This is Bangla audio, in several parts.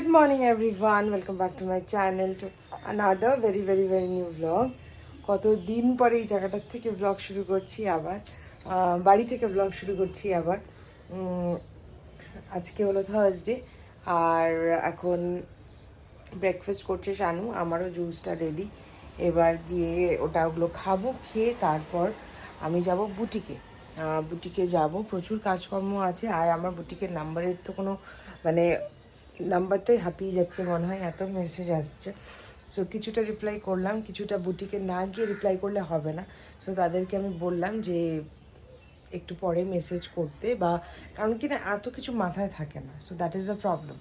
Good morning everyone, welcome back to my channel to another very new vlog. কত দিন পরে এই জায়গাটার থেকে vlog শুরু করছি আবার, বাড়ি থেকে vlog শুরু করছি আবার। আজকে হলো থার্সডে আর এখন ব্রেকফাস্ট করছে শানু, আমারও জুসটা রেডি। এবার গিয়ে ওগুলো খাবো, খেয়ে তারপর আমি যাব বুটিকে। বুটিকে যাব, প্রচুর কাজকর্ম আছে আর আমার বুটিকের নাম্বারের তো কোনো মানে নাম্বারটাই হাঁপিয়ে যাচ্ছে মনে হয়, এত মেসেজ আসছে। সো কিছুটা রিপ্লাই করলাম, কিছুটা বুটিকে না গিয়ে রিপ্লাই করলে হবে না। সো তাদেরকে আমি বললাম যে একটু পরে মেসেজ করতে, বা কারণ কি না এত কিছু মাথায় থাকে না। So that is the problem.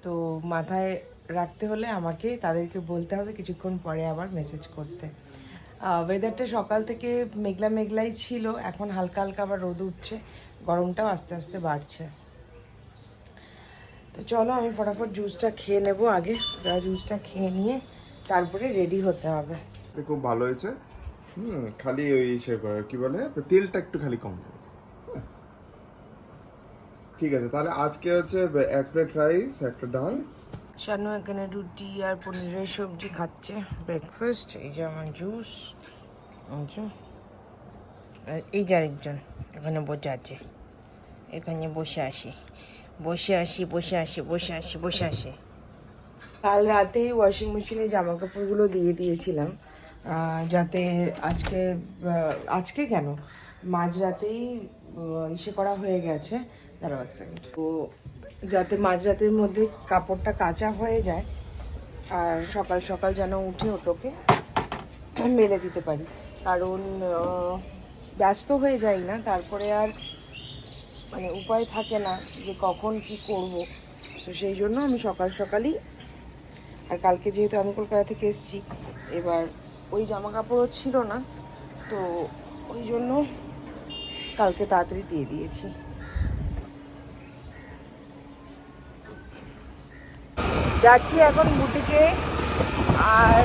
তো মাথায় রাখতে হলে আমাকে তাদেরকে বলতে হবে কিছুক্ষণ পরে আবার মেসেজ করতে। ওয়েদারটা সকাল থেকে মেঘলা মেঘলাই ছিল, এখন হালকা হালকা আবার রোদ উঠছে, গরমটাও আস্তে আস্তে বাড়ছে। তো চলো আমি ফটাফট জুসটা খেয়ে নেবো আগে, জুসটা খেয়ে নিয়ে তারপরে রেডি হতে হবে। খুব ভালো হয়েছে। খালি ওই সে কি বলে তেলটা একটু খালি কম দেবে। ঠিক আছে, তাহলে আজকে হচ্ছে এক প্লেট রাইস, একটা ডাল। শানু এখানে রুটি আর পনিরের সবজি খাচ্ছে ব্রেকফাস্ট। এই যে আমার জুস, এই যে আরেকজন এখানে বসে আছে, এখানে বসে আসি। কাল রাতেই ওয়াশিং মেশিনে জামা কাপড়গুলো দিয়ে দিয়েছিলাম, যাতে আজকে কেন মাঝরাতেই ইসে করা হয়ে গেছে। দাঁড়াও এক সেকেন্ড। তো যাতে মাঝরাতের মধ্যে কাপড়টা কাঁচা হয়ে যায় আর সকাল সকাল যেন উঠে ওটাকে মেলে দিতে পারি, কারণ ব্যস্ত হয়ে যাই না, তারপরে আর মানে উপায় থাকে না যে কখন কি করব। তো সেই জন্য আমি সকাল সকালই, আর কালকে যেহেতু আমি কলকাতা থেকে এসেছি, এবার ওই জামা কাপড়ও ছিল না, তো ওই জন্য কালকে তাড়াতাড়ি দিয়ে দিয়েছি। যাচ্ছি এখন বুটিকে, আর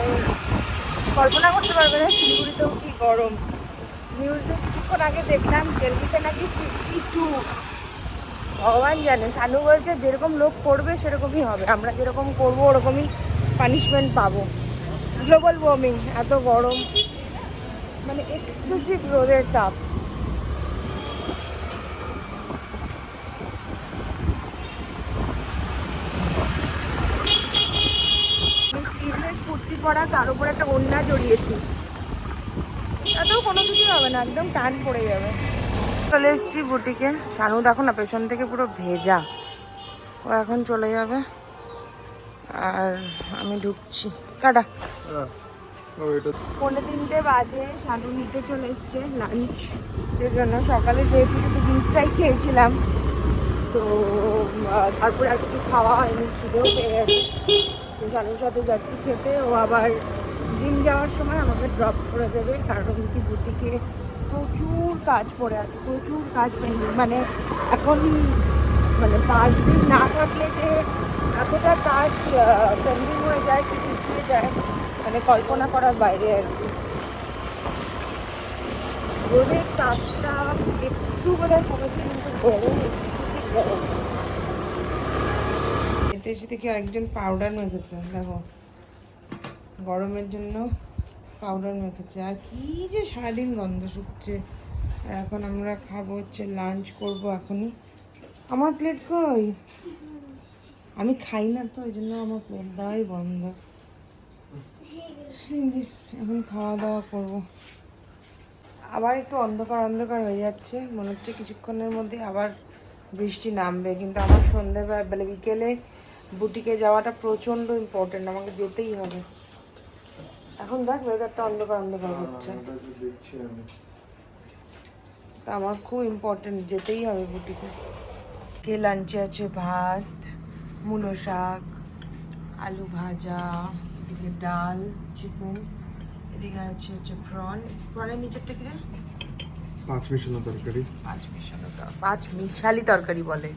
কল্পনা করতে পারবে না শিলিগুড়িতেও কি গরম। নিউজে কিছুক্ষণ আগে দেখলাম দিল্লিতে নাকি 52। ভগবান জানে, শানু বলছে যেরকম লোক করবে সেরকমই হবে, আমরা যেরকম করবো ওরকমই পানিশমেন্ট পাবো। গ্লোবাল ওয়ার্মিং, এত গরম, মানে এক্সেসিভ রোদের তাপ। স্লিভলেস কুর্তি পরা, তার উপর একটা ওড়না জড়িয়েছি, তাতেও কোনো কিছুই হবে না, একদম টান পড়ে যাবে। চলে এসেছি বুটিকে, শানু দেখো না পেছন থেকে পুরো ভেজা, ও এখন চলে যাবে আর আমি ঢুকছি। কাটা 3:45 বাজে, শানু নিতে চলে এসছে লাঞ্চ এর জন্য। সকালে যেহেতু শুধু জুসটাই খেয়েছিলাম, তো তারপরে আর কিছু খাওয়া হয়নি, খিদেও পেয়ে গেছে। তো শানুর সাথে যাচ্ছি খেতে, ও আবার জিম যাওয়ার সময় আমাকে ড্রপ করে দেবে, কারণ কি বুটিকে প্রচুর কাজ পড়ে আছে, প্রচুর কাজ পেন্ডিং। মানে এখন মানে 5 দিন না থাকলে যে এতটা কাজ পেন্ডিং হয়ে যায়, কি পিছিয়ে যায়, মানে কল্পনা করার বাইরে আর কি। রোদের তাপটা একটু বোধহয় কমেছে, কিন্তু গরম, এক্সেসিভ গরম। এতে এসে থেকে আরেকজন পাউডার মেখেছে, দেখো গরমের জন্য পাউডার মেখেছে। আর কি যে সারাদিন গন্ধ শুকছে। আর এখন আমরা খাবো হচ্ছে, লাঞ্চ করবো এখনই। আমার প্লেট কই? আমি খাই না তো, ওই জন্য আমার প্লেট দেওয়াই বন্ধ। এখন খাওয়া দাওয়া করবো। আবার একটু অন্ধকার অন্ধকার হয়ে যাচ্ছে, মনে হচ্ছে কিছুক্ষণের মধ্যে আবার বৃষ্টি নামবে। কিন্তু আমার সন্ধ্যেবেলা মানে বিকেলে বুটিকে যাওয়াটা প্রচণ্ড ইম্পর্টেন্ট, আমাকে যেতেই হবে। এখন দেখ ওয়েদারটা অন্ধকার অন্ধকার হচ্ছে, তা আমার খুব ইম্পর্টেন্ট, যেতেই হবে বুটিকে। কে লাঞ্চে আছে ভাত, মূলো শাক, আলু ভাজা, এদিকে ডাল, চিকেন, এদিকে আছে হচ্ছে প্রনের নিচেরটা কি রে? 5 মিশানো তরকারি। 5 মিশালি তরকারি বলে।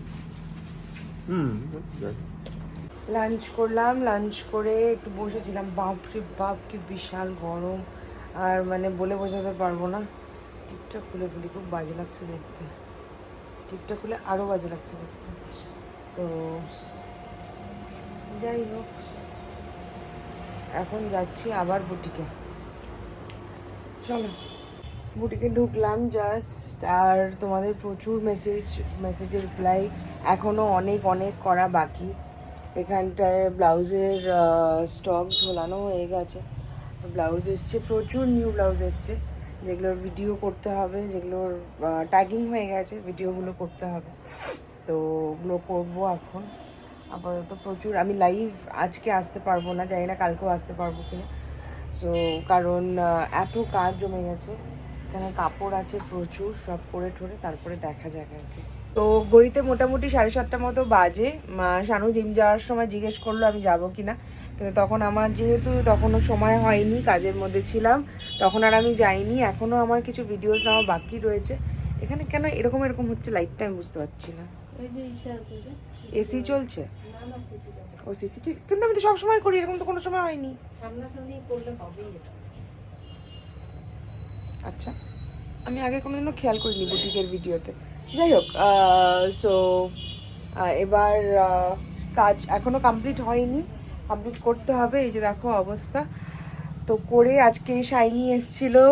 লাঞ্চ করলাম, লাঞ্চ করে একটু বসেছিলাম। বাপরে বাপ কি বিশাল গরম, আর মানে বলে বোঝাতে পারবো না। টিপটা খুলে খুলি, খুব বাজে লাগছে দেখতে, টিপটা খুলে আরও বাজে লাগছে দেখতে। তো যাই হোক, এখন যাচ্ছি আবার বুটিকে। চলো, বুটিকে ঢুকলাম জাস্ট, আর তোমাদের প্রচুর মেসেজের রিপ্লাই এখনও অনেক অনেক করা বাকি। এখানটায় ব্লাউজের স্টক ঝোলানো হয়ে গেছে, তো ব্লাউজ এসছে, প্রচুর নিউ ব্লাউজ এসছে, যেগুলোর ভিডিও করতে হবে, যেগুলোর ট্যাগিং হয়ে গেছে, ভিডিওগুলো করতে হবে, তো ওগুলো করবো এখন। আপাতত প্রচুর, আমি লাইভ আজকে আসতে পারবো না, জানি না কালকেও আসতে পারবো কিনা। সো কারণ এত কাজ জমে গেছে, এখানে কাপড় আছে প্রচুর, সব করে ঠরে তারপরে দেখা যাক আর কি। তো ঘড়িতে মোটামুটি 7:30 মতো বাজে। শানু জিম যাওয়ার সময় জিজ্ঞেস করলো আমি যাবো কিনা, কিন্তু তখন আমার যেহেতু তখনও সময় হয়নি, কাজের মধ্যে ছিলাম, তখন আর আমি যাইনি। এখনও আমার কিছু ভিডিওস নেওয়া বাকি রয়েছে। এখানে কেন এরকম এরকম হচ্ছে লাইটটা আমি বুঝতে পারছি না। এসি চলছে? ও সিসিটিভি, কিন্তু আমি তো সবসময় করি, এরকম তো কোনো সময় হয়নি। সামনাসামনি করলে হবেই এটা। আচ্ছা, আমি আগে কোনোদিনও খেয়াল করিনি বুটিকের ভিডিওতে। যাই হোক, সো এবার কাজ এখনও কমপ্লিট হয়নি, কমপ্লিট করতে হবে। এই যে দেখো অবস্থা, তো করে আজকে শাইনি এসেছিলো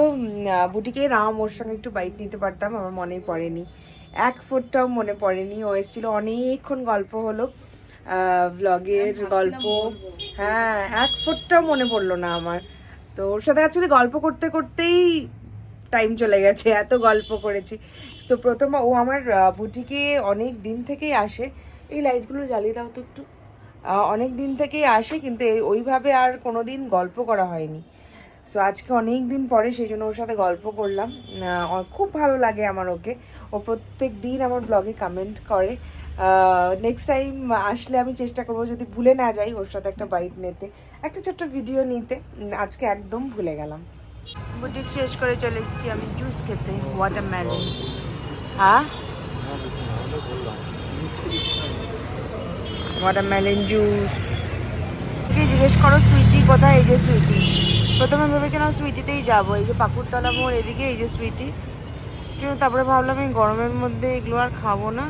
বুটিকে, রাম ওর সঙ্গে একটু বাইক নিতে পারতাম, আমার মনেই পড়েনি, এক ফুটটাও মনে পড়েনি। ও এসেছিলো, অনেকক্ষণ গল্প হলো, ব্লগের গল্প। হ্যাঁ, এক ফুটটাও মনে পড়লো না আমার। তো ওর সাথে অ্যাকচুয়ালি গল্প করতে করতেই টাইম চলে গেছে, এত গল্প করেছি। তো প্রথম ও আমার বুটিকে অনেক দিন থেকেই আসে। এই লাইটগুলো জ্বালিয়ে দাও তো একটু। অনেক দিন থেকেই আসে, কিন্তু ওইভাবে আর কোনো দিন গল্প করা হয়নি। সো আজকে অনেক দিন পরে সেই জন্য ওর সাথে গল্প করলাম। খুব ভালো লাগে আমার ওকে, ও প্রত্যেক দিন আমার ব্লগে কমেন্ট করে। নেক্সট টাইম আসলে আমি চেষ্টা করবো যদি ভুলে না যাই ওর সাথে একটা বাইট নিতে, একটা ছোট্ট ভিডিও নিতে। আজকে একদম ভুলে গেলাম। বুটিক শেষ করে চলে এসেছি আমি জুস খেতে, ওয়াটারমেলন। হ্যাঁ, ওয়াটারমেলন জুস। জিজ্ঞেস করো সুইটি কোথায়, এই যে সুইটি। প্রথমে ভেবেছিলাম সুইটিতেই যাবো, এই যে পাকুড়তলা মোড় এদিকে, এই যে সুইটি, কিন্তু তারপরে ভাবলাম এই গরমের মধ্যে এগুলো আর খাবো না,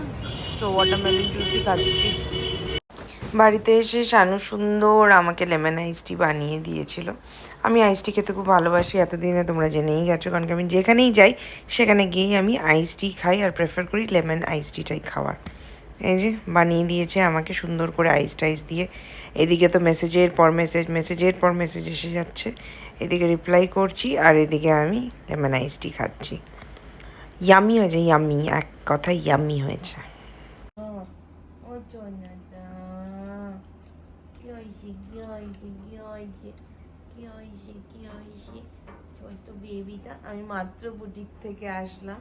তো ওয়াটারমেলন জুসই খাচ্ছি। বাড়িতে এসে শানু সুন্দর আমাকে লেমন আইস টি বানিয়ে দিয়েছিল। আমি আইস টি খেতে খুব ভালোবাসি, এতদিনে তোমরা জেনেই গেছো, কারণ কি আমি যেখানেই যাই সেখানে গিয়েই আমি আইস টি খাই, আর প্রেফার করি লেমন আইস টিটাই খাওয়ার। এই যে বানিয়ে দিয়েছে আমাকে সুন্দর করে আইস টাইস দিয়ে। এদিকে তো মেসেজের পর মেসেজ এসে যাচ্ছে, এদিকে রিপ্লাই করছি, আর এদিকে আমি লেমন আইস টি খাচ্ছি। ইয়ামি হয়েছে, ইয়ামি, এক কথায় ইয়ামি হয়েছে। ছোট্ট বেবিটা, আমি মাত্র বুটিক থেকে আসলাম,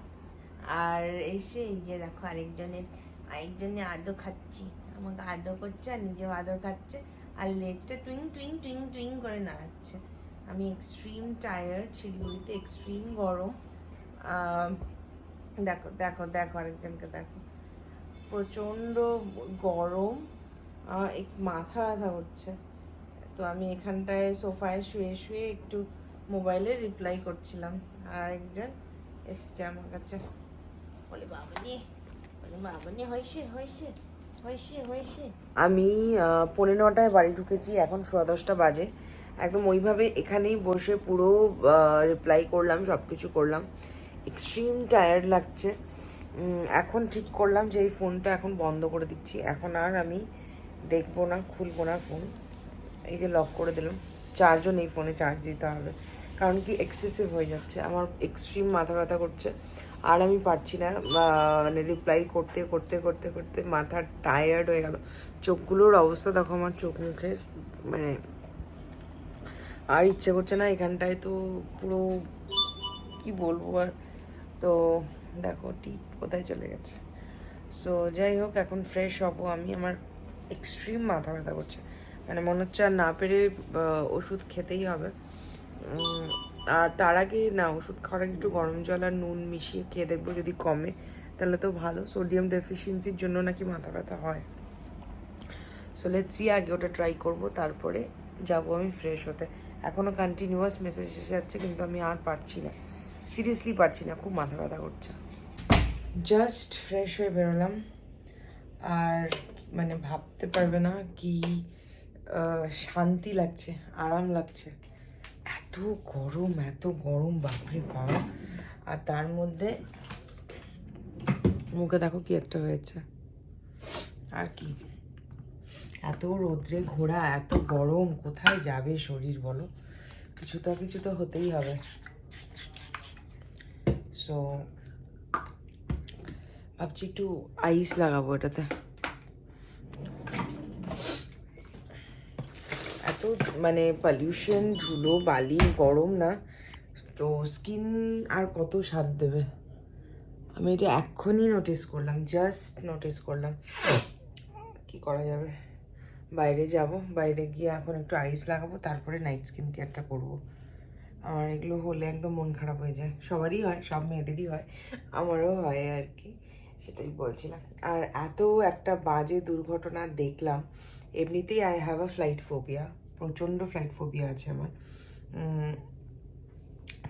আর এসে এই যে দেখো আরেকজনে আদর খাচ্ছি, আমাকে আদর করছে আর নিজেও আদর খাচ্ছে, আর লেজটা টুইং টুইং টুইং টুইং করে নাড়াচ্ছে। আমি এক্সট্রিম টায়ার্ড, শিলিগুড়িতে এক্সট্রিম গরম। দেখো দেখো দেখো আরেকজনকে দেখো, প্রচণ্ড গরম, মাথা ব্যথা করছে। তো আমি এখানটায় সোফায় শুয়ে শুয়ে একটু মোবাইলে রিপ্লাই করছিলাম, আর আরেকজন এসছে আমার কাছে, বলে বাবানি হয়েছে। আমি 9:45 বাড়ি ঢুকেছি, এখন 10:15 বাজে। একদম ওইভাবে এখানেই বসে পুরো রিপ্লাই করলাম, সব কিছু করলাম। এক্সট্রিম টায়ার্ড লাগছে। এখন ঠিক করলাম যে এই ফোনটা এখন বন্ধ করে দিচ্ছি, এখন আর আমি দেখবো না, খুলবো না ফোন। এই যে লক করে দিলাম, চার্জও নেই ফোনে, চার্জ দিতে হবে, কারণ কি এক্সেসিভ হয়ে যাচ্ছে, আমার এক্সট্রিম মাথা ব্যথা করছে, আর আমি পারছি না, মানে রিপ্লাই করতে করতে করতে করতে মাথা টায়ার্ড হয়ে গেল। চোখগুলোর অবস্থা দেখো আমার, চোখ মুখের, মানে আর ইচ্ছে করছে না এখানটায়, তো পুরো কি বলবো আর। তো দেখো টিপ কোথায় চলে গেছে। সো যাই হোক, এখন ফ্রেশ হবো আমি, আমার এক্সট্রিম মাথা ব্যথা করছে, মানে মনে হচ্ছে আর না পেরে ওষুধ খেতেই হবে। আর তার আগে না, ওষুধ খাওয়ার আগে একটু গরম জল আর নুন মিশিয়ে খেয়ে দেখবো, যদি কমে তাহলে তো ভালো। সোডিয়াম ডেফিসিয়েন্সির জন্য নাকি মাথা ব্যথা হয়। সো লেটস সি, আগে ওটা ট্রাই করবো, তারপরে যাবো আমি ফ্রেশ হতে। এখনও কন্টিনিউয়াস মেসেজ এসে যাচ্ছে, কিন্তু আমি আর পারছি না, সিরিয়াসলি পারছি না, খুব মাথা ব্যথা করছে। জাস্ট ফ্রেশ হয়ে বেরোলাম, আর মানে ভাবতে পারবে না কি শান্তি লাগছে, আরাম লাগছে। এত গরম বাপরে বাবা। আর তার মধ্যে মুখে দেখো কি একটা হয়েছে। আর কি, এত রোদ্রে ঘোরা, এত গরম, কোথায় যাবে শরীর বলো? কিছু তো হতেই হবে। সো ভাবছি একটু আইস লাগাবো এটাতে। এত মানে পলিউশন, ধুলো বালি, গরম না, তো স্কিন আর কত স্বাদ দেবে। আমি এটা এক্ষুনি নোটিস করলাম, জাস্ট নোটিস করলাম। কি করা যাবে, বাইরে যাব, বাইরে গিয়ে এখন একটু আইস লাগাবো, তারপরে নাইট স্কিন কেয়ারটা করবো। আমার এগুলো হলে একদম মন খারাপ হয়ে যায়, সবারই হয়, সব মেয়েদেরই হয়, আমারও হয় আর কি, সেটাই বলছিলাম। আর এত একটা বাজে দুর্ঘটনা দেখলাম। এমনিতেই I have a flight phobia, প্রচণ্ড ফ্লাইট ফোবিয়া আছে আমার।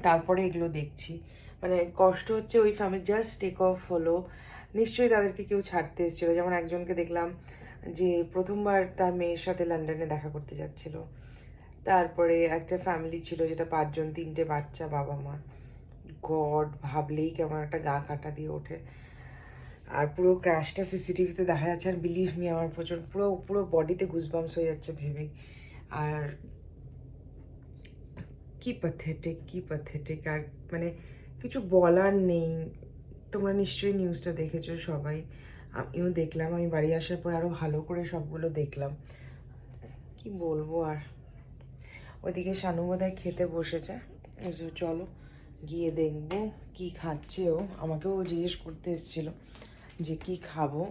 তারপরে এগুলো দেখছি, মানে কষ্ট হচ্ছে। ওই ফ্যামিলি জাস্ট টেক অফ হলো, নিশ্চয়ই তাদেরকে কেউ ছাড়তে এসেছিলো। যেমন একজনকে দেখলাম যে প্রথমবার তার মেয়ের সাথে লন্ডনে দেখা করতে যাচ্ছিল। তারপরে একটা ফ্যামিলি ছিল যেটা 5 জন, 3টে বাচ্চা, বাবা মা। গড, ভাবলেই কেমন একটা গা কাটা দিয়ে ওঠে। আর পুরো ক্র্যাশটা সিসিটিভিতে দেখা যাচ্ছে। আর বিলিভ মি, আমার প্রচুর পুরো পুরো বডিতে গুজবাম্পস হয়ে যাচ্ছে ভেবেই। আর কি প্যাথেটিক, আর মানে কিছু বলার নেই। তোমরা নিশ্চয়ই নিউজটা দেখেছো সবাই, আমিও দেখলাম। আমি বাড়ি আসার পর আরও ভালো করে সবগুলো দেখলাম। কি বলবো আর। ওইদিকে শানু বোধহয় খেতে বসেছে, চলো গিয়ে দেখবো কি খাচ্ছে ও। আমাকেও জিজ্ঞেস করতে এসেছিলো যে কি খাবো।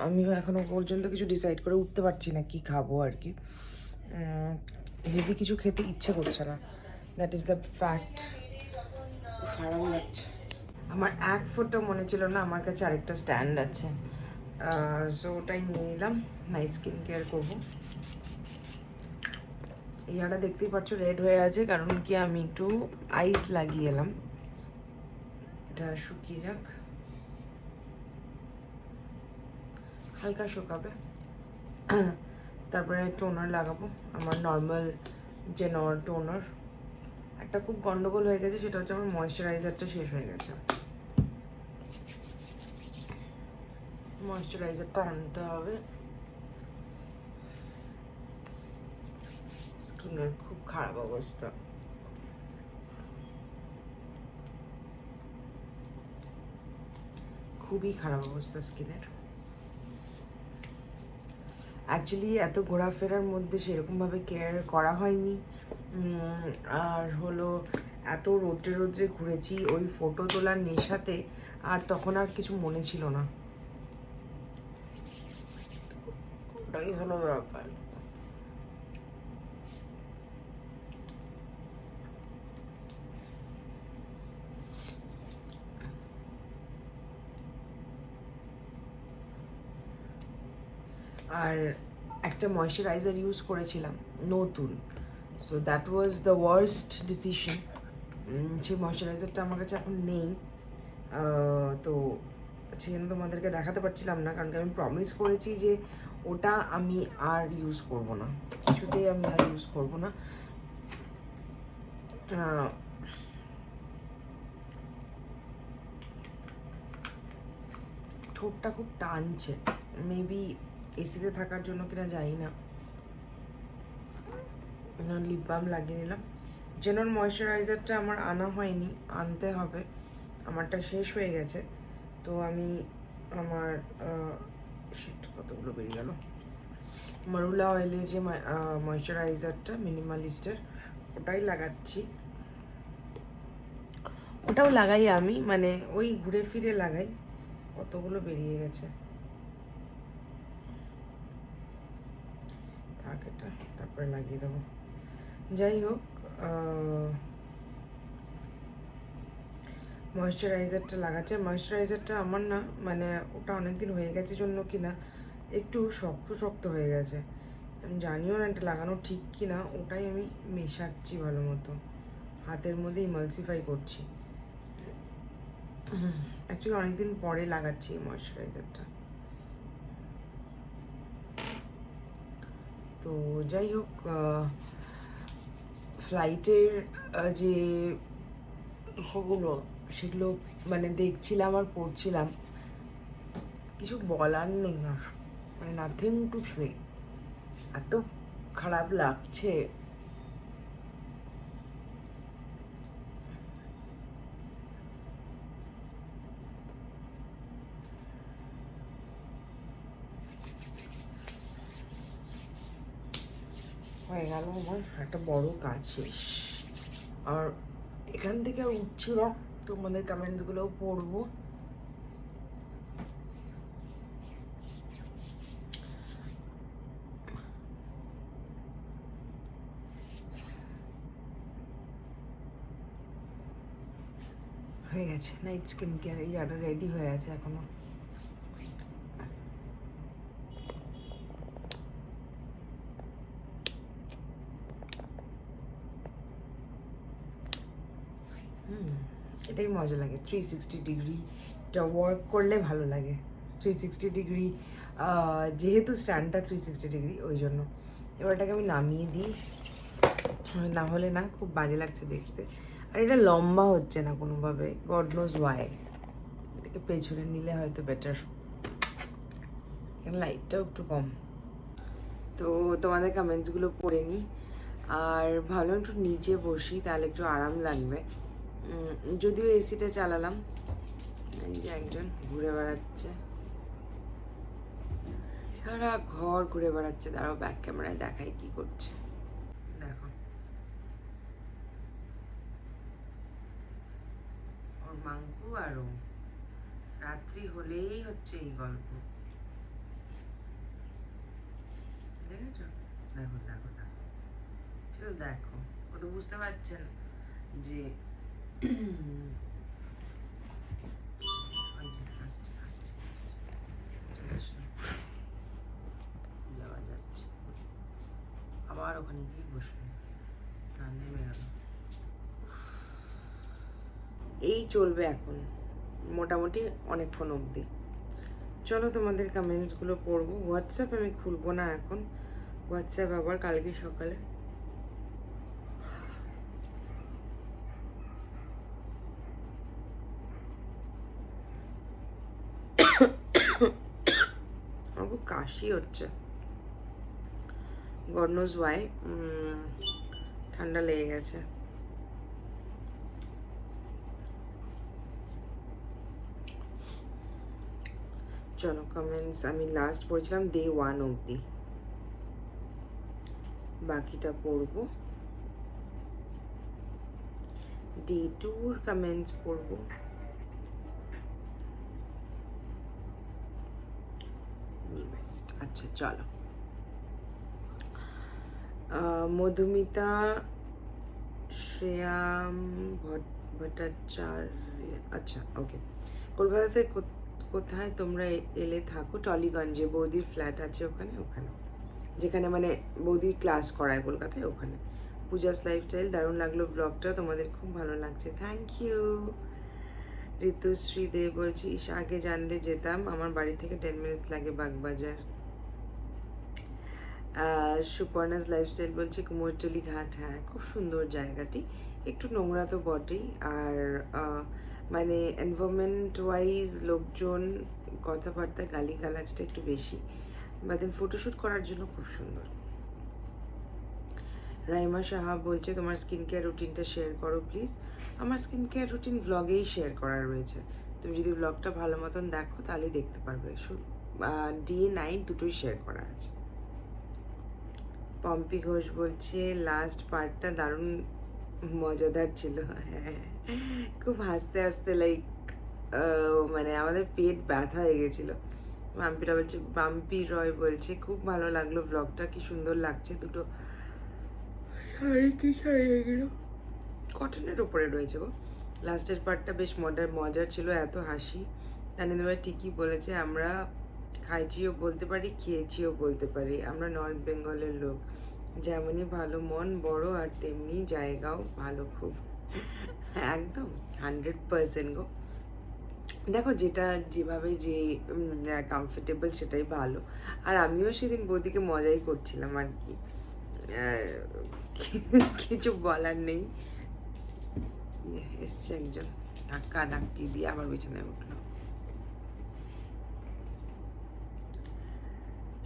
আমিও এখনো পর্যন্ত কিছু ডিসাইড করে উঠতে পারছি না কি খাবো আর কি। হেভি কিছু খেতে ইচ্ছে করছে না, দ্যাট ইজ দ্য ফ্যাক্ট। আরাম লাগছে। আমার এক ফোঁটা মনে ছিল না আমার কাছে আরেকটা স্ট্যান্ড আছে, সো ওটাই নিয়ে নিলাম। নাইট স্কিন কেয়ার করবো। ইয়াটা দেখতেই পাচ্ছ রেড হয়ে আছে, কারণ কি আমি একটু আইস লাগিয়ে এলাম। এটা শুকিয়ে যাক, হালকা শুকাবে, তারপরে টোনার লাগাবো। আমার নর্মাল যে টোনার, একটা খুব গন্ডগোল হয়ে গেছে, সেটা হচ্ছে আমার ময়েশ্চারাইজারটা শেষ হয়ে গেছে। ময়েশ্চারাইজারটা আনতে হবে। স্কিনের খুব খারাপ অবস্থা। খুবই খারাপ অবস্থা স্কিনের। অ্যাকচুয়ালি এত ঘোরাফেরার মধ্যে সেরকমভাবে কেয়ার করা হয়নি। আর হলো এত রোদ্রে রোদ্রে ঘুরেছি ওই ফটো তোলার নেশাতে, আর তখন আর কিছু মনে ছিল না। ওটাই হলো ব্যাপার। আর একটা ময়শ্চারাইজার ইউজ করেছিলাম নতুন, so that was the worst decision. সেই ময়শ্চারাইজারটা আমার কাছে এখন নেই, তো সেজন্য তোমাদেরকে দেখাতে পারছিলাম না, কারণ আমি প্রমিস করেছি যে ওটা আমি আর ইউজ করব না, কিছুতেই আমি আর ইউজ করব না। ঠোঁটটা খুব টানছে, মেবি এসিতে থাকার জন্য কিনা জানি না। লিপ বাম লাগিয়ে নিলাম। জেনন ময়শ্চারাইজারটা আমার আনা হয়নি, আনতে হবে, আমারটা শেষ হয়ে গেছে। তো আমি আমার কতগুলো বেরিয়ে গেল, মারুলা অয়েলের যে ময়শ্চারাইজারটা মিনিমালিস্টের, ওটাই লাগাচ্ছি। ওটাও লাগাই আমি, মানে ওই ঘুরে ফিরে লাগাই। কতগুলো বেরিয়ে গেছে, থাক এটা, তারপরে লাগিয়ে দেবো। যাই হোক, ময়শ্চারাইজারটা লাগাচ্ছে। ময়শ্চারাইজারটা আমার না, মানে ওটা অনেকদিন হয়ে গেছে জন্য কি না একটু শক্ত শক্ত হয়ে গেছে। আমি জানিও না এটা লাগানো ঠিক কি না, ওটাই আমি মেশাচ্ছি ভালো মতো, হাতের মধ্যে ইমালসিফাই করছি। অ্যাকচুয়ালি অনেকদিন পরে লাগাচ্ছি এই ময়শ্চারাইজারটা। তো যাই হোক, ফ্লাইটের যে ওগুলো সেগুলো মানে দেখছিলাম আর পড়ছিলাম, কিছু বলার নেই আর, মানে নাথিং টু সে, এত খারাপ লাগছে। হয়ে গেল আমার একটা বড় কাজ শেষ, আর এখান থেকে আর উঠছি না, তোমাদের কমেন্টসগুলোও পড়বো। হয়ে গেছে নাইট স্কিন কেয়ার, এই যাটা রেডি হয়ে আছে এখনো। এটাই মজা লাগে, 360 ডিগ্রিটা ওয়ার্ক করলে ভালো লাগে। 360 ডিগ্রি, যেহেতু স্ট্যান্ডটা 360 ডিগ্রি, ওই জন্য এবার এটাকে আমি নামিয়ে দিই, না হলে না খুব বাজে লাগছে দেখতে। আর এটা লম্বা হচ্ছে না কোনোভাবে, গড নোজ ওয়াই। এটাকে পেছনে নিলে হয়তো বেটার, লাইটটাও একটু কম। তো তোমাদের কমেন্টসগুলো পড়ে নিই, আর ভাবলাম একটু নিচে বসি, তাহলে একটু আরাম লাগবে। যদিও এসিটা চালালাম। এই যে একজন ঘুরে বেড়াচ্ছে, সারা ঘর ঘুরে বেড়াচ্ছে, দাঁড়াও ব্যাক ক্যামেরায় দেখাই কি করছে। দেখো ওর মাঙ্কু আর ও, রাত্রি হলেই হচ্ছে এই গল্প, দেখেছো? দেখো দেখো দেখো, শুধু দেখো, ও তো বুঝতে পারছে না যে যাওয়া যাচ্ছে, আবার ওখানে গিয়ে বসবে, নেমে গেল। এই চলবে এখন মোটামুটি অনেকক্ষণ অবধি। চলো তোমাদের কমেন্টসগুলো পড়বো। হোয়াটসঅ্যাপ আমি খুলবো না এখন, হোয়াটসঅ্যাপ আবার কালকে সকালে। আমার খুব কাশি হচ্ছে, গড নোজ ওয়াই, ঠান্ডা লেগে গেছে। চলো কমেন্টস আমি লাস্ট পড়ছিলাম ডে 1 অবধি, বাকিটা পড়বো ডে 2-র কমেন্টস পড়বো। আচ্ছা চলো, মধুমিতা শ্রেয়াম ভট্টাচার্য, আচ্ছা ওকে। কলকাতাতে কোথায় তোমরা এলে থাকো? টলিগঞ্জে, বৌদির ফ্ল্যাট আছে ওখানে, ওখানে যেখানে মানে বৌদির ক্লাস করায় কলকাতায়, ওখানে। পূজাস লাইফস্টাইল, দারুণ লাগলো ব্লগটা, তোমাদের খুব ভালো লাগছে, থ্যাংক ইউ। ঋতুশ্রী দে বলছি, আগে জানলে যেতাম, আমার বাড়ি থেকে 10 মিনিটস লাগে বাগবাজার। সুপর্ণাস লাইফস্টাইল বলছে কুমোরটুলি ঘাট, হ্যাঁ খুব সুন্দর জায়গাটি, একটু নোংরা তো বটেই, আর মানে এনভায়রনমেন্ট ওয়াইজ লোকজন কথাবার্তা গালিগালাজটা একটু বেশি, বা দেন ফটোশ্যুট করার জন্য খুব সুন্দর। রাইমা সাহা বলছে তোমার স্কিন কেয়ার রুটিনটা শেয়ার করো প্লিজ। আমার স্কিন কেয়ার রুটিন ব্লগেই শেয়ার করা রয়েছে, তুমি যদি ব্লগটা ভালো মতন দেখো তাহলে দেখতে পারবে, ডে 9 দুটোই শেয়ার করা আছে। পম্পি ঘোষ বলছে লাস্ট পার্টটা দারুণ মজাদার ছিল, হ্যাঁ খুব হাসতে হাসতে লাইক মানে আমাদের পেট ব্যথা হয়ে গেছিলো। মাম্পিরা বলছে, বাম্পি রয় বলছে খুব ভালো লাগলো ব্লগটা, কি সুন্দর লাগছে, দুটো শাড়ি, কি শাড়ি এগুলো কটনের ওপরে রয়েছে গো। লাস্টের পার্টটা বেশ মজার ছিল, এত হাসি। তানিদ ভাই ঠিকই বলেছে, আমরা খাইছিও বলতে পারি, খেয়েছিও বলতে পারি, আমরা নর্থ বেঙ্গলের লোক, যেমনই ভালো মন বড় আর তেমনি জায়গাও ভালো খুব। একদম 100% গো। দেখো যেটা যেভাবে যে কমফোর্টেবল সেটাই ভালো। আর আমিও সেদিন বৌদিকে মজাই করছিলাম আর কি, আর কিছু বলার নেই। এসছে একজন, ধাক্কা ধাক্কি দিয়ে আবার বিছানায় উঠলো।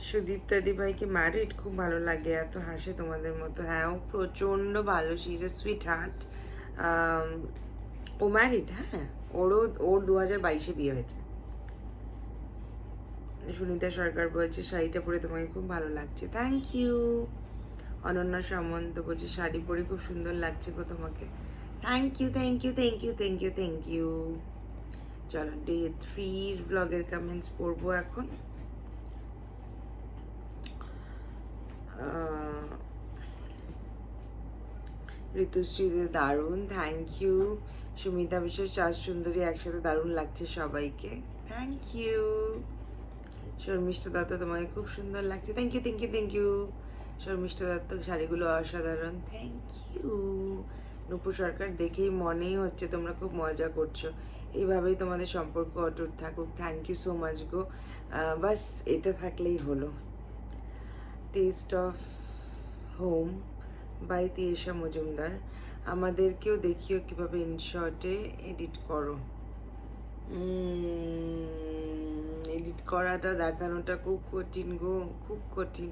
সুদীপ্তা দি ভাইকে ম্যারিড, খুব ভালো লাগে, এত হাসে তোমাদের মতো। হ্যাঁ, ও প্রচন্ড ভালো, she is a sweetheart. ও ম্যারিড, হ্যাঁ, ওর 2022-এ বিয়ে হয়েছে। সুনিতা সরকার বলছে শাড়িটা পরে তোমাকে খুব ভালো লাগছে, থ্যাংক ইউ। অনন্যা সামন্ত বলছে শাড়ি পরে খুব সুন্দর লাগছে গো তোমাকে, thank you thank you thank you thank you thank you. চলো ডে 3 ব্লগের কমেন্টস পড়বো এখন। ঋতুশ্রী দারুণ, থ্যাংক ইউ। সুমিতা বিশ্বাস চার সুন্দরী একসাথে দারুণ লাগছে সবাইকে, থ্যাংক ইউ। শর্মিষ্ঠা দত্ত তোমাকে খুব সুন্দর লাগছে, thank you thank you thank you. Sharmistha Dutta শাড়িগুলো অসাধারণ, থ্যাংক ইউ। নূপুর সরকার দেখেই মনেই হচ্ছে তোমরা খুব মজা করছো, এইভাবেই তোমাদের সম্পর্ক অটুট থাকুক, থ্যাংক ইউ সো মাচ গো। বাস এটা থাকলেই হলো। Taste of home by Tiyasha Majumdar, আমাদেরকেও দেখিও কিভাবে ইনশর্টে এডিট করো। এডিট করাটা দেখানোটা খুব কঠিন গো, খুব কঠিন।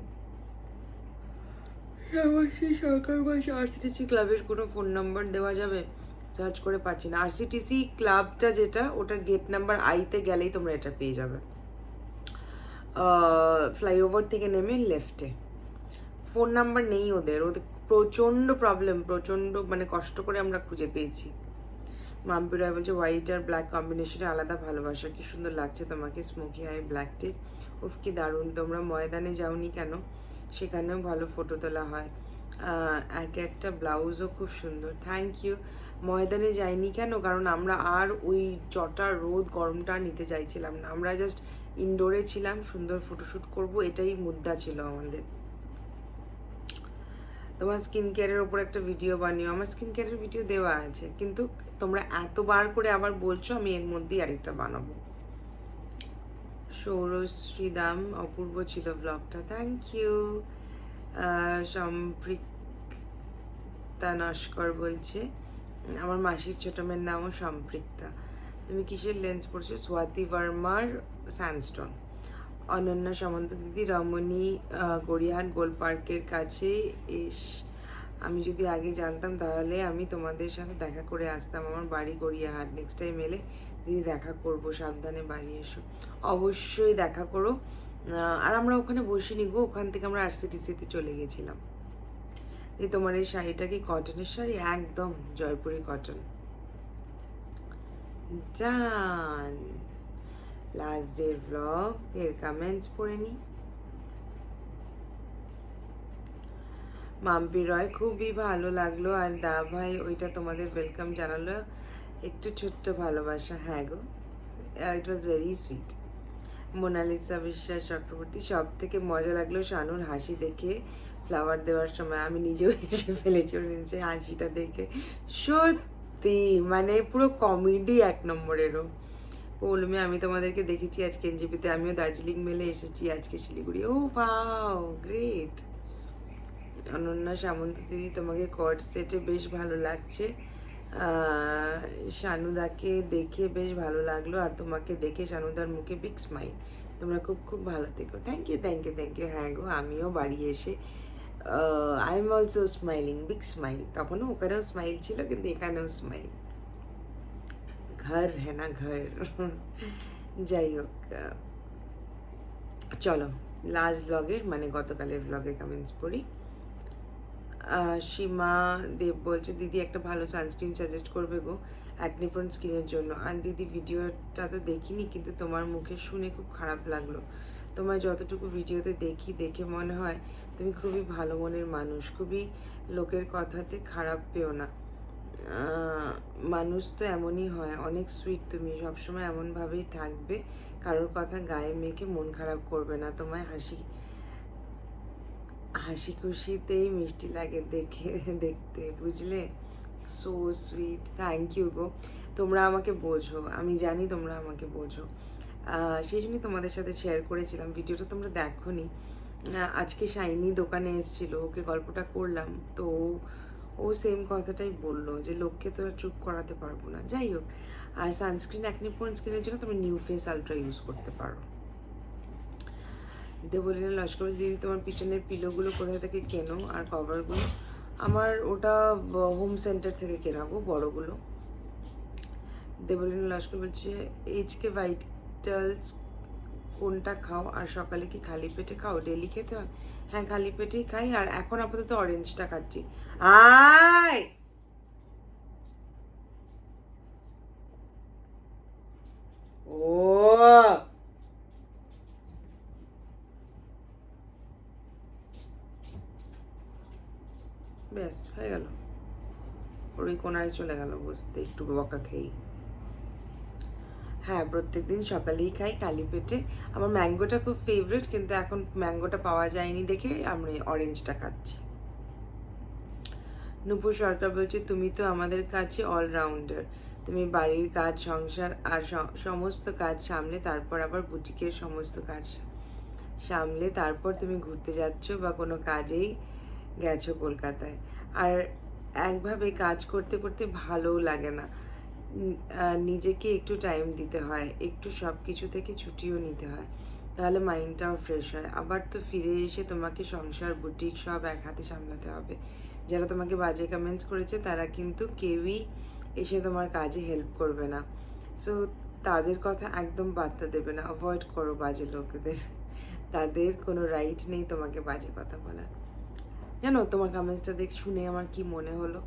সেই সরকার বা আরসিটিসি ক্লাবের কোনো ফোন নাম্বার দেওয়া যাবে? সার্চ করে পাচ্ছি না। আরসিটিসি ক্লাবটা যেটা, ওটার গেট নাম্বার আইতে গেলেই তোমরা এটা পেয়ে যাবে, ফ্লাইওভার থেকে নেমে লেফটে। ফোন নাম্বার নেই ওদের, ওদের প্রচণ্ড প্রবলেম, প্রচণ্ড মানে কষ্ট করে আমরা খুঁজে পেয়েছি। মাম্পি রায় বলছে হোয়াইট আর ব্ল্যাক কম্বিনেশনে আলাদা ভালোবাসা, কি সুন্দর লাগছে তোমাকে স্মোকি আই ব্ল্যাক টিপ, উফ কি দারুণ। তোমরা ময়দানে যাওনি কেন? সেখানেও ভালো ফটো তোলা হয়, এক একটা ব্লাউজও খুব সুন্দর, থ্যাংক ইউ। ময়দানে যাইনি কেন? কারণ আমরা আর ওই চটা রোদ গরমটা নিতে চাইছিলাম না, আমরা জাস্ট ইনডোরে ছিলাম, সুন্দর ফটোশ্যুট করব, এটাই মুদ্রা ছিল আমাদের। তোমার স্কিন কেয়ারের ওপর একটা ভিডিও বানিও, আমার স্কিন কেয়ারের ভিডিও দেওয়া আছে, কিন্তু তোমরা এতবার করে আবার বলছো, আমি এর মধ্যেই আরেকটা বানাবো। সৌরশ্রী দাম, অপূর্ব ছিল ব্লগটা, থ্যাংক ইউ। সম্পৃক্তা নস্কর বলছে আমার মাসির ছোট মেয়ের নামও সম্পৃক্তা। তুমি কিসের লেন্স পড়ছো? স্বাতি ভার্মার স্যান্ডস্টোন। অনন্যা সামন্ত দিদি, রমণী গড়িয়াহাট গোল পার্কের কাছে আমি যদি আগে জানতাম তাহলে আমি তোমাদের সাথে দেখা করে আসতাম, আমার বাড়ি গড়িয়াহাট, নেক্সট টাইম এলে দিদি দেখা করব, সাবধানে বাড়ি এসো। অবশ্যই দেখা করো। আর আমরা ওখানে বসিনি গো, ওখান থেকে আমরা আরসিটিসিতে চলে গেছিলাম। এই তোমার এই শাড়িটা কি কটনের শাড়ি? একদম জয়পুরি কটন। জান লাস্ট ডের ব্লগ এর কমেন্টস পড়ে নি। মাম্পি রয়, খুবই ভালো লাগলো, আর দা ভাই ওইটা তোমাদের ওয়েলকাম জানালো, একটু ছোট্ট ভালোবাসা, হ্যাঁ গো, ইট ওয়াজ ভেরি সুইট। মোনালিসা বিশ্বাস চক্রবর্তী, সব থেকে মজা লাগলো শানুর হাসি দেখে, ফ্লাওয়ার দেওয়ার সময় আমি নিজেও হেসে ফেলেছি ওর নিচে হাসিটা দেখে, সত্যি মানে পুরো কমেডি এক নম্বরেরও। পৌলমি, আমি তোমাদেরকে দেখেছি আজকে এনজিপিতে, আমিও দার্জিলিং মেলে এসেছি আজকে শিলিগুড়ি, ও ওয়াও গ্রেট। অনন্যা সামন্ত দিদি, তোমাকে কর্ড সেটে বেশ ভালো লাগছে, শানুদাকে দেখে বেশ ভালো লাগলো, আর তোমাকে দেখে শানুদার মুখে বিগ স্মাইল, তোমরা খুব খুব ভালো থেকো, thank you thank you thank you. হ্যাঁ গো, আমিও বাড়ি এসে I am also smiling, big smile, তখনও ওখানেও স্মাইল ছিল কিন্তু এখানেও স্মাইল, ঘর হ্যাঁ না ঘর। যাই হোক, চলো লাস্ট ব্লগের মানে গতকালের ব্লগে কমেন্টস পড়ি। সীমা দেব বলছে দিদি একটা ভালো সানস্ক্রিন সাজেস্ট করবে গো অ্যাকনি প্রোন স্কিনের জন্য। আর দিদি ভিডিওটা তো দেখিনি, কিন্তু তোমার মুখে শুনে খুব খারাপ লাগলো, তোমার যতটুকু ভিডিওতে দেখে মনে হয় তুমি খুবই ভালো মনের মানুষ, খুবই লোকের কথাতে খারাপ পেও না, মানুষ তো এমনই হয়, অনেক সুইট তুমি, সবসময় এমনভাবেই থাকবে, কারোর কথা গায়ে মেখে মন খারাপ করবে না, তোমায় হাসি খুশিতেই মিষ্টি লাগে দেখতে, বুঝলে? সো সুইট, থ্যাংক ইউ গো। তোমরা আমাকে বোঝো, আমি জানি তোমরা আমাকে বোঝো। সেই জন্যই তোমাদের সাথে শেয়ার করেছিলাম। ভিডিওটা তোমরা দেখোনি। আজকে শাইনি দোকানে এসেছিল, ওকে গল্পটা করলাম, তো ও সেম কথাটাই বললো যে লোককে তো আর চুপ করাতে পারবো না। যাই হোক, আর সানস্ক্রিন, অ্যাকনি প্রোন স্কিনের জন্য তুমি নিউ ফেস আলট্রা ইউজ করতে পারো। দেবলিনা লস্কর দিদি, তোমার পিছনের পিলোগুলো কোথা থেকে কেনো আর কভারগুলো? আমার ওটা হোম সেন্টার থেকে কেনাবো, বড়গুলো। দেবলিনা লস্কর বলছে এইচকে ভাইটালস কোনটা খাও আর সকালে কি খালি পেটে খাও? ডেলি খেতে হয়? হ্যাঁ, খালি পেটেই খাই, আর এখন আপাতত অরেঞ্জটা খাচ্ছি। আয় ও ব্যাস হয়ে গেল, ওর ওই কোনায় চলে গেল বসতে একটু বকা খেয়েই। হ্যাঁ, প্রত্যেকদিন সকালেই খাই খালি পেটে। আমার ম্যাঙ্গোটা খুব ফেভারিট, কিন্তু এখন ম্যাঙ্গোটা পাওয়া যায়নি দেখে আমি অরেঞ্জটা খাচ্ছি। নূপুর সরকার বলছে তুমি তো আমাদের কাছে অলরাউন্ডার, তুমি বাড়ির কাজ, সংসার আর সমস্ত কাজ সামলে তারপর আবার বুটিকের সমস্ত কাজ সামলে তারপর তুমি ঘুরতে যাচ্ছ বা কোনো কাজেই গেছো কলকাতায়। আর একভাবে কাজ করতে করতে ভালোও লাগে না, নিজেকে একটু টাইম দিতে হয়, একটু সব কিছু থেকে ছুটিও নিতে হয়, তাহলে মাইন্ডটাও ফ্রেশ হয়। আবার তো ফিরে এসে তোমাকে সংসার, বুটিক সব এক হাতে সামলাতে হবে। যারা তোমাকে বাজে কমেন্টস করেছে তারা কিন্তু কেউই এসে তোমার কাজে হেল্প করবে না। সো তাদের কথা একদম পাত্তা দেবে না, অ্যাভয়েড করো বাজে লোকেদের। তাদের কোনো রাইট নেই তোমাকে বাজে কথা বলার। জানো, তোমার কমেন্টসটা শুনে আমার কি মনে হলো,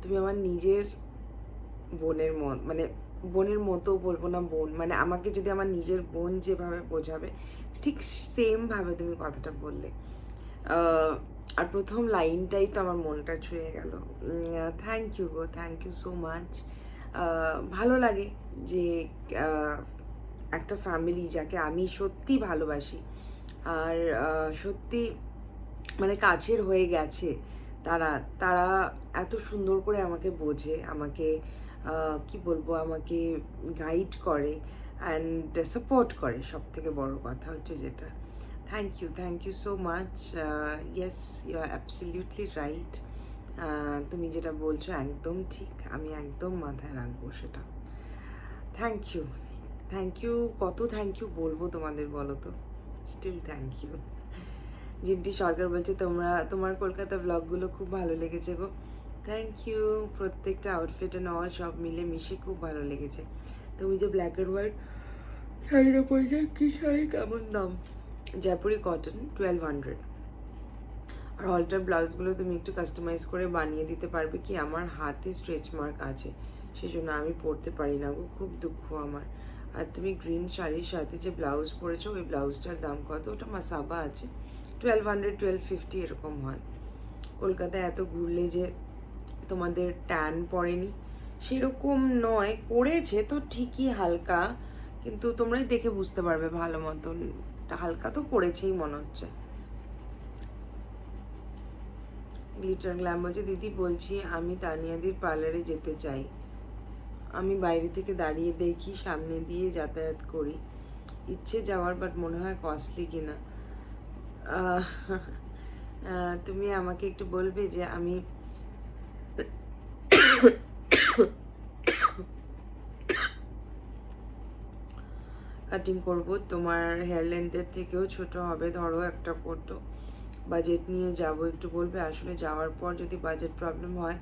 তুমি আমার নিজের বোনের মানে বোনের মতো বলবো না, বোন মানে আমাকে যদি আমার নিজের বোন যেভাবে বোঝাবে ঠিক সেম ভাবে তুমি কথাটা বললে। আর প্রথম লাইনটাই তো আমার মনটা ছুঁয়ে গেল। থ্যাংক ইউ গো, থ্যাংক ইউ সো মাচ। ভালো লাগে যে একটা ফ্যামিলি যাকে আমি সত্যি ভালোবাসি আর সত্যি মানে কাছের হয়ে গেছে, তারা তারা এত সুন্দর করে আমাকে বোঝে, আমাকে কি বলবো, আমাকে গাইড করে অ্যান্ড সাপোর্ট করে। সব থেকে বড় কথা হচ্ছে যেটা, thank you so much. Yes, you are absolutely right. তুমি যেটা বলছো একদম ঠিক, আমি একদম মাথায় রাখবো সেটা। থ্যাংক ইউ, কত থ্যাংক ইউ বলবো তোমাদের বলো তো, স্টিল থ্যাংক ইউ। জিন্টি সরকার বলছে তোমার কলকাতা ব্লগগুলো খুব ভালো লেগেছে গো। থ্যাংক ইউ, প্রত্যেকটা আউটফিট অ্যান্ড অল সব মিলে মিশে খুব ভালো লেগেছে। তুমি যে ব্ল্যাক অ্যান্ড হোয়াইট শাড়িটা পরেছে, কি শাড়ি, কেমন দাম? জয়পুরি কটন, 1200। আর অল্টার ব্লাউজগুলো তুমি একটু কাস্টমাইজ করে বানিয়ে দিতে পারবে কি? আমার হাতে স্ট্রেচ মার্ক আছে, সেজন্য আমি পরতে পারি না গো, খুব দুঃখ আমার। আর তুমি গ্রিন শাড়ির সাথে যে ব্লাউজ পরেছো, ওই ব্লাউজটার দাম কত? ওটা মাসাবা আছে, 1200, 1250 এরকম হয়। কলকাতায় এত ঘুরলে যে তোমাদের ট্যান পড়েনি সেরকম নয়, পড়েছে তো ঠিকই হালকা, কিন্তু তোমরাই দেখে বুঝতে পারবে ভালো মতন, হালকা তো পড়েছেই মনে হচ্ছে। গ্লিটার গ্ল্যাম বলছে দিদি বলছি আমি তানিয়াদির পার্লারে যেতে চাই, আমি বাইরে থেকে দাঁড়িয়ে দেখি, সামনে দিয়ে যাতায়াত করি, ইচ্ছে যাওয়ার, বাট মনে হয় কস্টলি কিনা। তুমি আমাকে একটু বলবে যে আমি কাটিং করব, তোমার হেয়ার লেন্থের থেকেও ছোট হবে, ধরো একটা করতো, বাজেট নিয়ে যাব, একটু বলবে? আসলে যাওয়ার পর যদি বাজেট প্রবলেম হয়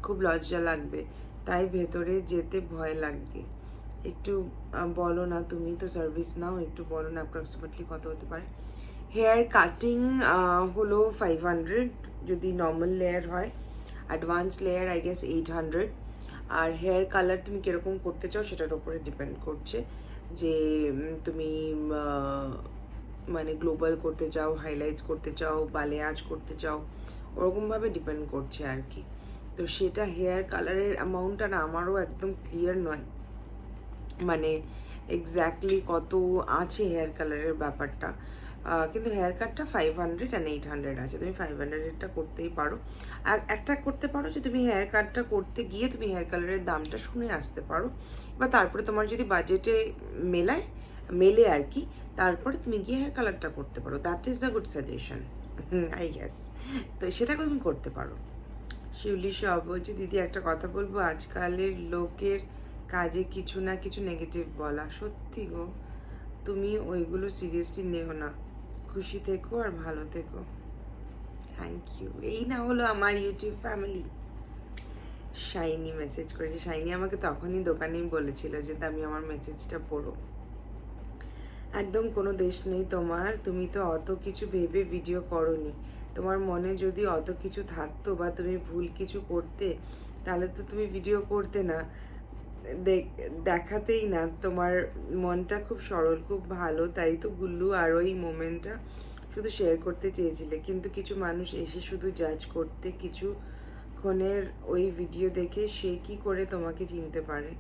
খুব লজ্জা লাগবে, তাই ভেতরে যেতে ভয় লাগে। একটু বলো না, তুমি তো সার্ভিস নাও, একটু বলো না অ্যাপ্রক্সিমেটলি কত হতে পারে? হেয়ার কাটিং হলো 500 যদি নর্মাল লেয়ার হয়, অ্যাডভান্স লেয়ার আই গেস 800। আর হেয়ার কালার তুমি কীরকম করতে চাও সেটার উপরে ডিপেন্ড করছে, যে তুমি মানে গ্লোবাল করতে চাও, হাইলাইটস করতে চাও, বালেয়াজ করতে চাও, ওরকমভাবে ডিপেন্ড করছে আর কি। তো সেটা হেয়ার কালারের অ্যামাউন্টটা না আমারও একদম ক্লিয়ার নয়, মানে এক্স্যাক্টলি কত আছে হেয়ার কালারের ব্যাপারটা। কিন্তু হেয়ার কাটটা 500 অ্যান্ড 800 আছে, তুমি 500-এরটা করতেই পারো। আর একটা করতে পারো যে তুমি হেয়ার কাটটা করতে গিয়ে তুমি হেয়ার কালারের দামটা শুনে আসতে পারো, বা তারপরে তোমার যদি বাজেটে মেলে আর কি, তারপরে তুমি গিয়ে হেয়ার কালারটা করতে পারো। That is a good suggestion, I guess. তো সেটা তুমি করতে পারো। শিউলি সব বলছে, দিদি একটা কথা বলবো, আজকালের লোকের কাজে কিছু না কিছু নেগেটিভ বলা। সত্যি গো, তুমি ওইগুলো সিরিয়াসলি নেও না, খুশি থেকো আর ভালো থেকো। Thank you. এই না হলো আমার ইউটিউব ফ্যামিলি। শাইনি মেসেজ করেছে। শাইনি আমাকে তখনই দোকানেই বলেছিল যে তুমি আমার মেসেজটা পড়ো। একদম কোনো দেশ নেই তোমার, তুমি তো অত কিছু ভেবে ভিডিও করোনি। তোমার মনে যদি অত কিছু থাকতো বা তুমি ভুল কিছু করতে, তাহলে তো তুমি ভিডিও করতে না, দেখাতেই না। তোমার মনটা খুব সরল, খুব ভালো, তাই তো গুল্লু আর ওই মোমেন্টটা শুধু শেয়ার করতে চেয়েছিলে। কিন্তু কিছু মানুষ এসে শুধু জাজ করতে, কিছুক্ষণের ওই ভিডিও দেখে সে কি করে তোমাকে চিনতে পারে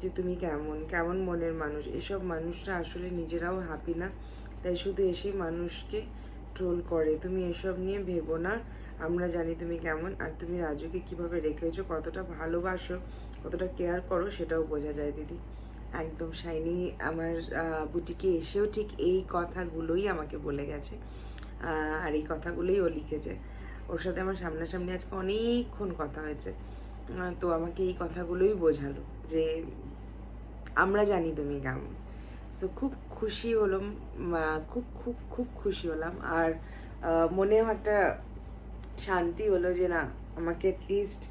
যে তুমি কেমন কেমন মনের মানুষ। এসব মানুষরা আসলে নিজেরাও হ্যাপি না, তাই শুধু এসে মানুষকে ট্রোল করে। তুমি এসব নিয়ে ভেবো না, আমরা জানি তুমি কেমন, আর তুমি রাজুকে কিভাবে রেখেছো, কতটা ভালোবাসো, কতটা কেয়ার করো, সেটাও বোঝা যায় দিদি। একদম শাইনি আমার বুটিকে এসেও ঠিক এই কথাগুলোই আমাকে বলে গেছে, আর এই কথাগুলোই ও লিখেছে। ওর সাথে আমার সামনাসামনি আজকে অনেকক্ষণ কথা হয়েছে, তো আমাকে এই কথাগুলোই বোঝালো যে আমরা জানি তুমি কেমন। সো খুব খুশি হলাম, খুব খুব খুব খুশি হলাম। আর মনেও একটা শান্তি হলো যে না, আমাকে অ্যাটলিস্ট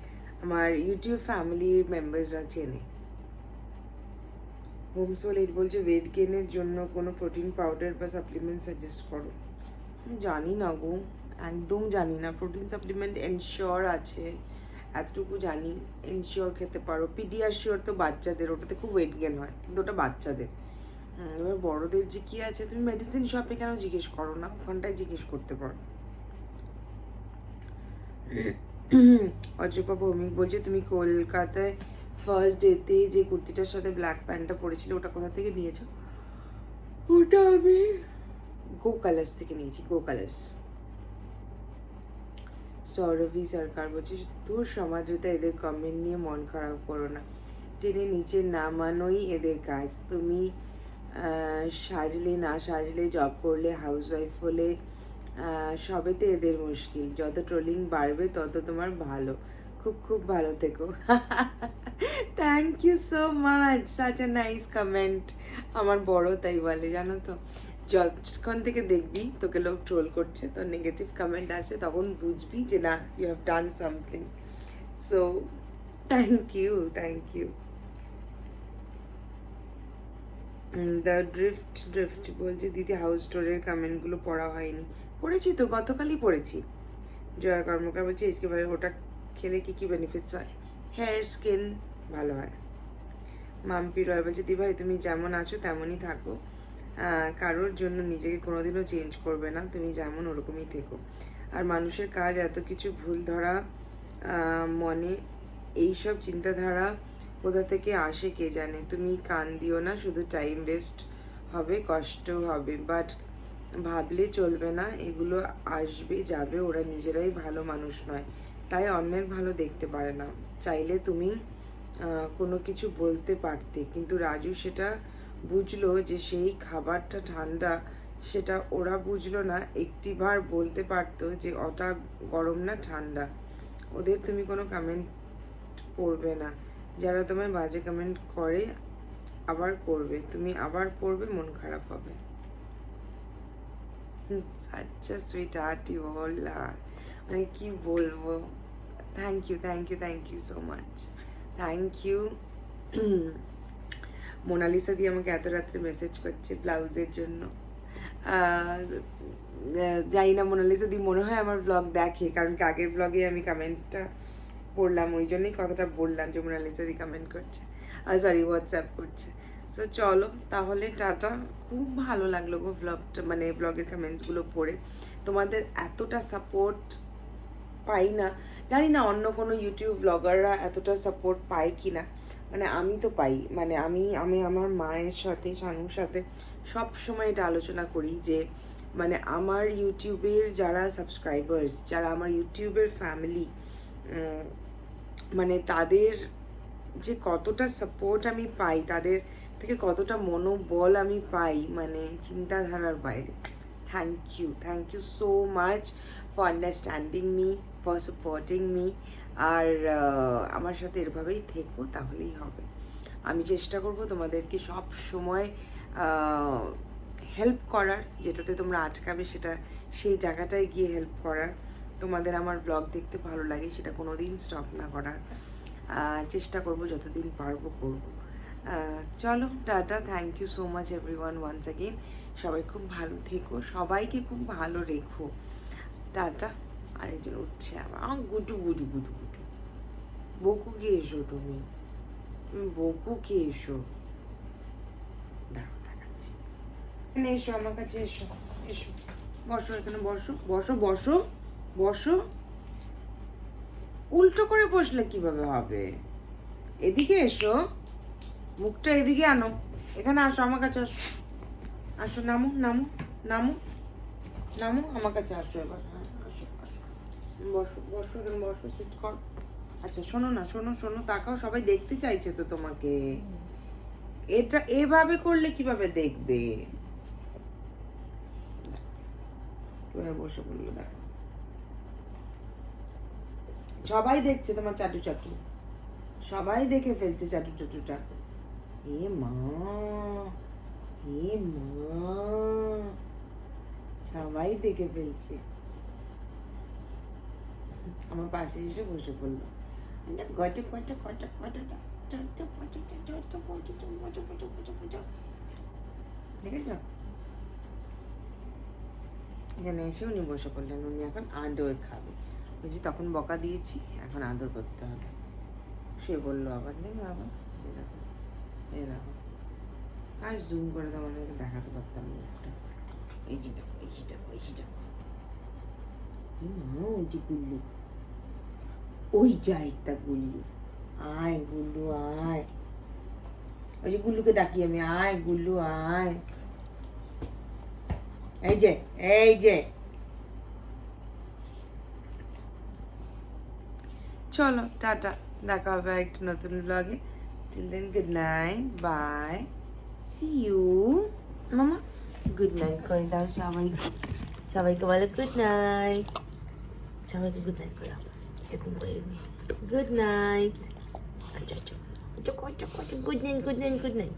আমার ইউটিউব ফ্যামিলির মেম্বার্সরা চেনে। হোমসোল 8 বলছে ওয়েট গেইনের জন্য কোনো প্রোটিন পাউডার বা সাপ্লিমেন্ট সাজেস্ট করো। জানি না গো, একদম জানি না। প্রোটিন সাপ্লিমেন্ট এনশিওর আছে, এতটুকু জানি। এনশিওর খেতে পারো। পিডিয়াশিওর তো বাচ্চাদের, ওটাতে খুব ওয়েট গেন হয়, কিন্তু ওটা বাচ্চাদের। এবার বড়দের যে কি আছে, তুমি মেডিসিন শপে কেন জিজ্ঞেস করো না, ওখানটায় জিজ্ঞেস করতে পারো। অজয় ভৌমিক বলছে তুমি কলকাতায় ফার্স্ট ডেতে যে কুর্তিটার সাথে ব্ল্যাক প্যান্টটা পরেছিলে, ওটা কোথা থেকে নিয়েছো? ওটা আমি গো কালার্স থেকে নিয়েছি, গো কালার্স। সৌরভী সরকার বলছে তোর সমাজতা, এদের কমেন্ট নিয়ে মন খারাপ করো না, টেনে নিচে নামানোই এদের কাজ। তুমি সাজলে না সাজলে, জব করলে, হাউসওয়াইফ হলে, সবেতে এদের মুশকিল। যত ট্রোলিং বাড়বে তত তোমার ভালো। খুব খুব ভালো থেকো। Thank you so much, such a nice comment. আমার বড় তাই বলে, জানো তো, যতক্ষণ থেকে দেখবি তোকে লোক ট্রোল করছে, তোর নেগেটিভ কমেন্ট আসে, তখন বুঝবি যে না, you have done something. So thank you, thank you. The drift বলছে দিদি হাউস স্টোরের কমেন্টগুলো পড়া হয়নি। পড়েছি তো, গতকালই পড়েছি। জয়া কর্মকার বলছে এইচকে ভাই ওটা খেলে কি কি বেনিফিটস হয়? হেয়ার স্কিন ভালো হয়। মাম্পি রয় বলছে দি ভাই তুমি যেমন আছো তেমনই থাকো, কারোর জন্য নিজেকে কোনোদিনও চেঞ্জ করবে না, তুমি যেমন ওরকমই থেকো। আর মানুষের কাজ এত কিছু ভুল ধরা মনে, এইসব চিন্তাধারা কোথা থেকে আসে কে জানে। তুমি কান দিও না, শুধু টাইম ওয়েস্ট হবে, কষ্ট হবে, বাট ভাবলে চলবে না, এগুলো আসবে যাবে, ওরা নিজেরাই ভালো মানুষ নয়, তাই অন্যের ভালো দেখতে পারে না। চাইলে তুমি কোনো কিছু বলতে পারতে, কিন্তু রাজু সেটা বুঝলো যে সেই খাবারটা ঠান্ডা, সেটা ওরা বুঝলো না। একটিবার বলতে পারতো যে ওটা গরম না ঠান্ডা। ওদের তুমি কোনো কমেন্ট পড়বে না, যারা তোমায় বাজে কমেন্ট করে আবার করবে, তুমি আবার পড়বে, মন খারাপ হবে। such a sweetheart you all are, মানে কি বলবো। Thank you, thank you, thank you so much, thank you. Monalisa দিয়ে আমাকে এত রাত্রে মেসেজ করছে ব্লাউজের জন্য। জানি না মোনালিসা দি মনে হয় আমার ব্লগ দেখে, কারণ কি আগের ব্লগে আমি কমেন্টটা পড়লাম, ওই জন্যই কথাটা বললাম যে মোনালিসা দি কমেন্ট করছে, সরি হোয়াটসঅ্যাপ করছে। সো চলো তাহলে, টাটা। খুব ভালো লাগলো গো ব্লগটা, মানে ব্লগের কমেন্টসগুলো পড়ে। তোমাদের এতটা সাপোর্ট পাই না, জানি না অন্য কোনো ইউটিউব ব্লগাররা এতটা সাপোর্ট পায় কি না, মানে আমি তো পাই। মানে আমি আমি আমার মায়ের সাথে, শানুর সাথে সব সময় এটা আলোচনা করি যে মানে আমার ইউটিউবের যারা সাবস্ক্রাইবার্স, যারা আমার ইউটিউবের ফ্যামিলি, মানে তাদের যে কতটা সাপোর্ট আমি পাই, তাদের থেকে কতটা মনোবল আমি পাই, মানে চিন্তাধারার বাইরে। Thank you so much for understanding me, for supporting me. আর আমার সাথে এভাবেই থেকো, তাহলেই হবে। আমি চেষ্টা করব তোমাদেরকে সব সময় হেল্প করার, যেটাতে তোমরা আটকাবে সেটা সেই জায়গাটায় গিয়ে হেল্প করার। তোমাদের আমার ব্লগ দেখতে ভালো লাগে সেটা কোনো দিন স্টপ না করার চেষ্টা করব, যতদিন পারবো করব। চলো টাটা, thank you so much everyone once again. সবাই খুব ভালো থেকো, সবাইকে খুব ভালো রেখো। টাটা। আরেকজন উঠছে আবার, গুটু গুটু গুটু গুটু। বকুকে এসো তুমি বকুকে এসো, দাঁড়াও দেখাচ্ছি। এখানে এসো, আমার কাছে এসো, এসো, বসো এখানে, বসো বসো বসো বসো। উল্টো করে বসলে কিভাবে হবে? এদিকে এসো, মুখটা এদিকে আনো, এখানে আসো, আমার কাছে আসো, আসো, নামো নামো নামো নামো, আমার কাছে আসো এবার। হ্যাঁ আসো আসো, বসো বসো এখানে, বসো, সিট কর। আচ্ছা শোনো না, শোনো শোনো, তাকাও, সবাই দেখতে চাইছে তো তোমাকে। এটা এভাবে করলে কিভাবে দেখবে? কিভাবে বসে বললো দেখো, সবাই দেখছে তোমার চাটু চাটু, সবাই দেখে ফেলছে চাটু চাটুটা। এ মা, এ মা, সবাই দেখে ফেলছে। আমার পাশে এসে বসে পড়লো, গটে কটা কটা কটা দেখেছ? এখানে এসে উনি বসে পড়লেন, উনি এখন আদর খাবে। বলছি তখন বকা দিয়েছি, এখন আদর করতে হবে। সে বললো আবার, নেবে আবার, এই দেখো এই দেখো, কাজ জুম করে তো আমাদেরকে দেখাতে পারতাম মুখটা। এই যে দেখো, এই যে দেখো, এই যে দেখো, মা, ওই যে গুল্লু, ওই যা একটা গুল্লু, আয় গুল্লু আয়। ওই যে গুল্লুকে ডাকি আমি, আয় গুল্লু আয়। এই যে, এই যে, চলো টাটা, দেখা হবে একটা নতুন ব্লগে। Till then good night, bye, see you. মামা গুড নাইট করে দাও সবাই, সবাইকে বলো গুড নাইট, সবাইকে গুড নাইট করে দাও, এরকম করে গুড নাইট। আচ্ছা আচ্ছা, good night good night good night.